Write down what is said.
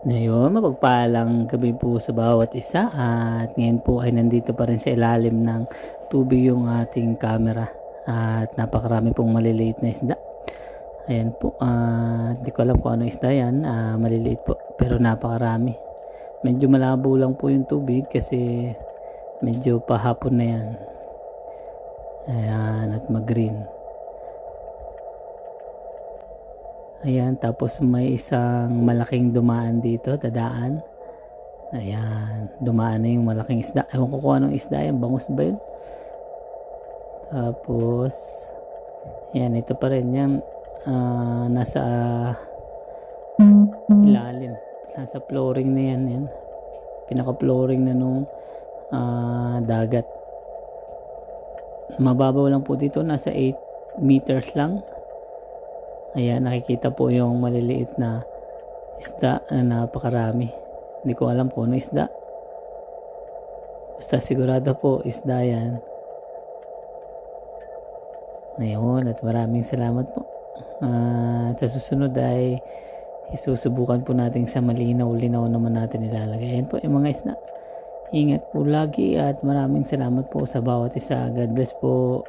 Ngayon, mapagpalang gabi po sa bawat isa at ngayon po ay nandito pa rin sa ilalim ng tubig yung ating camera at napakarami pong maliliit na isda. Ayan po, di ko alam kung ano isda yan, maliliit po pero napakarami. Medyo malabo lang po yung tubig kasi medyo pahapon na yan. Ayan, at mag-green. Ayan, tapos may isang malaking dumaan dito, dadaan. Ayan, dumaan na yung malaking isda. Ewan ko kung anong isda yan, bangus ba yun? Tapos, ayan, ito pa rin yan. Nasa ilalim. Nasa flooring na yan. Yan. Pinaka-flooring na nung dagat. Mababaw lang po dito, nasa 8 meters lang. Ayan, nakikita po yung maliliit na isda na napakarami. Hindi ko alam kung ano isda. Basta sigurado po isda yan. Ngayon, at maraming salamat po. Sa susunod ay isusubukan po natin sa malinaw-linaw naman natin ilalagay. Ayan po yung mga isda. Ingat po lagi at maraming salamat po sa bawat isa. God bless po.